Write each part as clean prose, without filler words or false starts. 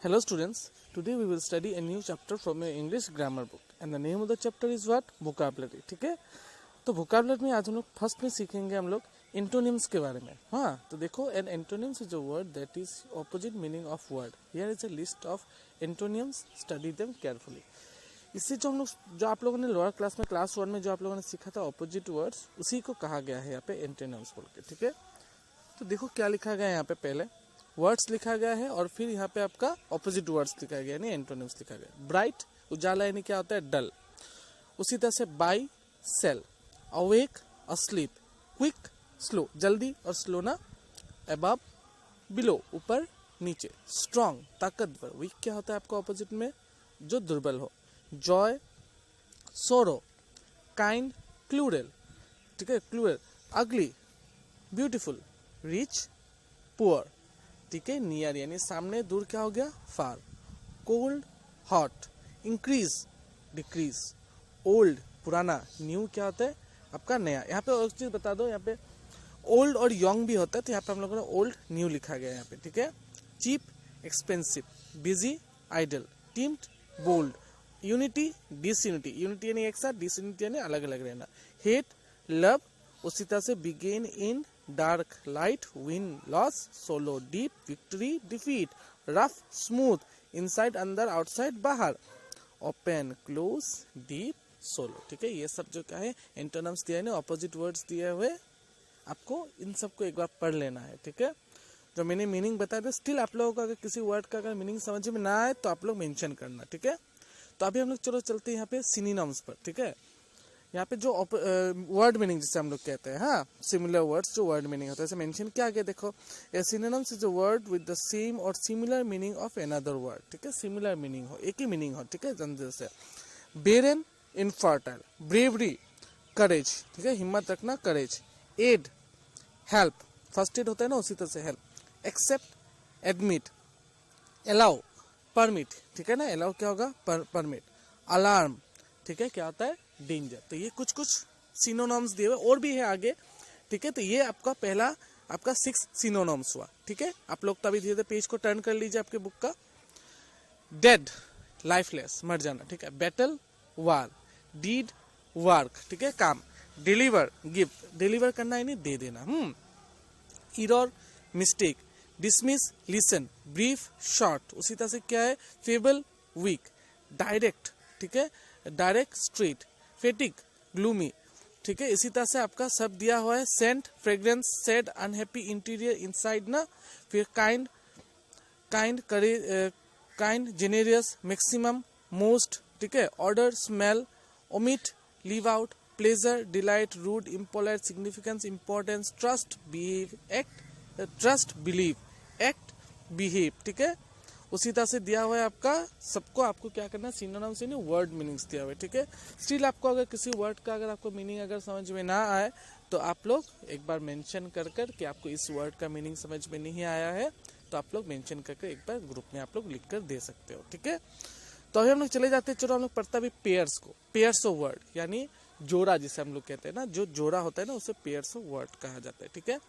Hello students, today we will study a new chapter from your English grammar book and the name of the chapter is what? Vocabulary. ठीक है, तो vocabulary में आज हम लोग first में सीखेंगे हम लोग एंटोनिम्स के बारे में. हाँ, तो देखो an antonyms is a word that is opposite meaning of word. Here is a list of antonyms, study them carefully. इससे जो आप लोगों ने लोअर क्लास में क्लास 1 में जो आप लोगों ने सीखा था ऑपोजिट वर्ड्स, उसी को कहा गया है यहाँ पे एंटोनिम्स बोल के. ठीक है, तो देखो क्या लिखा गया है यहाँ पे. पहले वर्ड्स लिखा गया है और फिर यहाँ पे आपका ऑपोजिट वर्ड्स लिखा गया यानी एंटोनिम्स लिखा गया. ब्राइट उजाला यानी क्या होता है? डल. उसी तरह से buy sell, awake asleep, quick slow जल्दी और स्लो ना, अबव बिलो ऊपर नीचे, स्ट्रांग ताकतवर, वीक क्या होता है आपका ऑपोजिट में? जो दुर्बल हो. जॉय सोरो, काइंड क्लूरल, ठीक है क्लूरल, अगली ब्यूटीफुल, रिच पुअर, ठीक है नियर यानी सामने, दूर क्या हो गया? Far. Cold hot, increase decrease, old पुराना, न्यू क्या होता है आपका? नया. यहाँ पे और चीज बता दो, यहाँ पे ओल्ड और यंग भी होता है, तो यहाँ पे हम लोगों ने ओल्ड न्यू लिखा गया है यहाँ पे. ठीक है, cheap expensive, busy idle, timid bold, unity disunity, unity यानी एक साथ, डिसयूनिटी यानी अलग अलग रहना, हेट लव, उसी तरह से begin in, dark light, win loss, solo deep, victory defeat, rough smooth, inside अंदर, आउटसाइड बाहर, ओपन क्लोज, डीप सोलो. ठीक है, ये सब जो क्या है एंटोनिम्स दिया है ना, ऑपोजिट वर्ड्स दिए हुए, आपको इन सबको एक बार पढ़ लेना है. ठीक है, जो मैंने मीनिंग बताया था, स्टिल आप लोगों को अगर किसी वर्ड का अगर मीनिंग समझ में ना आए तो आप लोग मेंशन करना. ठीक है, तो अभी हम लोग चलो चलते हैं यहाँ पे सिनोनिम्स पर. ठीक है, यहाँ पे जो वर्ड मीनिंग जिसे हम लोग कहते हैं, हाँ सिमिलर वर्ड्स जो वर्ड मीनिंग होता है, जैसे मेंशन क्या गया देखो, a synonyms is a word with the same और similar meaning of another word. ठीक है, सिमिलर मीनिंग हो, एक ही मीनिंग हो. ठीक है, जैसे बेरन इनफर्टाइल, ब्रेवरी करेज, ठीक है हिम्मत रखना, courage. Aid help, first aid होता है ना, उसी तरह से help. Accept admit, allow permit, ठीक है ना, अलाउ क्या होगा? परमिट. अलार्म, ठीक है क्या होता है? डेंजर. तो ये कुछ सिनोनिम्स दिए हुए और भी है आगे. ठीक है, तो ये आपका पहला आपका 6 सिनोनिम्स हुआ. ठीक है, आप लोग तो अभी धीरे धीरे पेज को टर्न कर लीजिए आपके बुक का. डेड लाइफलेस, मर जाना. ठीक है, बैटल वार, डीड वर्क, ठीक है काम. डिलीवर गिफ्ट, डिलीवर करना यानी दे देना. Error mistake, dismiss listen, brief short, उसी तरह से क्या है? फेबल वीक, डायरेक्ट, ठीक है डायरेक्ट स्ट्रेट, फेटिक ग्लूमी. ठीक है, इसी तरह से आपका सब दिया हुआ है. Scent fragrance, sad unhappy, interior inside ना. फिर kind kind generous, maximum most, ठीक है odour smell, omit leave out, pleasure delight, rude impolite, significance importance, trust behave act, trust believe act behave. ठीक है, उसी तरह से दिया हुआ है आपका सबको. आपको क्या करना है? सिनोनिम्स यानी वर्ड मीनिंग्स दिया हुआ है. ठीक है, स्टिल आपको अगर किसी वर्ड का अगर आपको मीनिंग अगर समझ में ना आए तो आप लोग एक बार मेंशन कर कि आपको इस वर्ड का मीनिंग समझ में नहीं आया है, तो आप लोग मेंशन करके एक बार ग्रुप में आप लोग लिख कर दे सकते हो. ठीक है, तो अभी हम लोग चले जाते हैं. चलो हम लोग पढ़ता भी पेयर्स को. पेयर्स ऑफ वर्ड यानी जोड़ा जिसे हम लोग कहते हैं ना, जो जोड़ा होता है ना उसे पेयर्स ऑफ वर्ड कहा जाता है. ठीक है,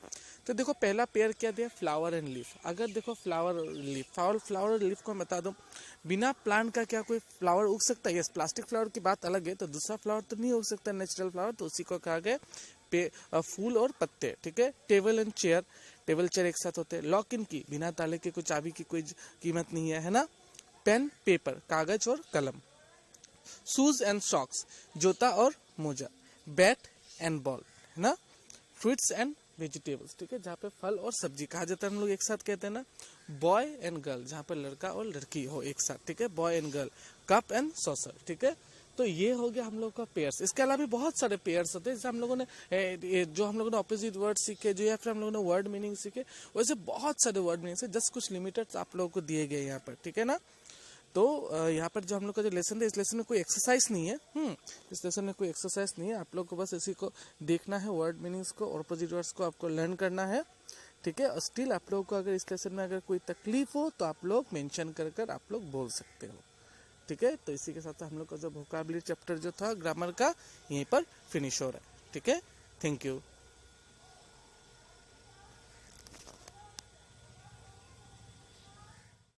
तो देखो पहला पेयर क्या दिया? Flower and leaf. अगर देखो फ्लावर लीफ, फ्लावर लीफ को मैं बता दूं, बिना प्लांट का क्या कोई फ्लावर उग सकता है? यस, प्लास्टिक फ्लावर की बात अलग है, तो दूसरा फ्लावर तो नहीं उग सकता नेचुरल फ्लावर, तो उसी को कहा गया फूल और पत्ते. ठीक है, table and chair, table chair एक साथ होते हैं. लॉक इन की, बिना ताले के कोई चाबी की कोई कीमत नहीं है ना. पेन पेपर, कागज और कलम. शूज एंड सॉक्स, जूता और मोजा. बैट एंड बॉल, है ना. फ्रूट्स एंड वेजिटेबल्स, ठीक है जहाँ पे फल और सब्जी कहा जाता है, हम लोग एक साथ कहते हैं ना. बॉय एंड गर्ल, जहाँ पे लड़का और लड़की हो एक साथ. ठीक है, boy and girl. Cup and saucer, ठीक है. तो ये हो गया हम लोग का पेयर्स. इसके अलावा भी बहुत सारे पेयर्स होते हैं, जैसे हम लोगों ने जो हम लोगों ने ऑपोजिट वर्ड सीखे, जो या फिर हम लोगों ने वर्ड मीनिंग सीखे, वैसे बहुत सारे वर्ड मीनिंग है. जस्ट कुछ लिमिटेड आप लोगों को दिए गए यहाँ पर. ठीक है ना, तो यहाँ पर जो हम लोग का जो लेसन है, इस लेसन में कोई एक्सरसाइज नहीं है. इस लेसन में कोई एक्सरसाइज नहीं है. आप लोग को बस इसी को देखना है, वर्ड मीनिंग्स को और अपोजिट वर्ड्स को आपको लर्न करना है. ठीक है, और स्टिल आप लोगों को अगर इस लेसन में अगर कोई तकलीफ हो तो आप लोग मेंशन कर आप लोग बोल सकते हो. ठीक है, तो इसी के साथ हम लोग का जो वोकैबुलरी चैप्टर जो था ग्रामर का, यहीं पर फिनिश हो रहा है. ठीक है, थैंक यू.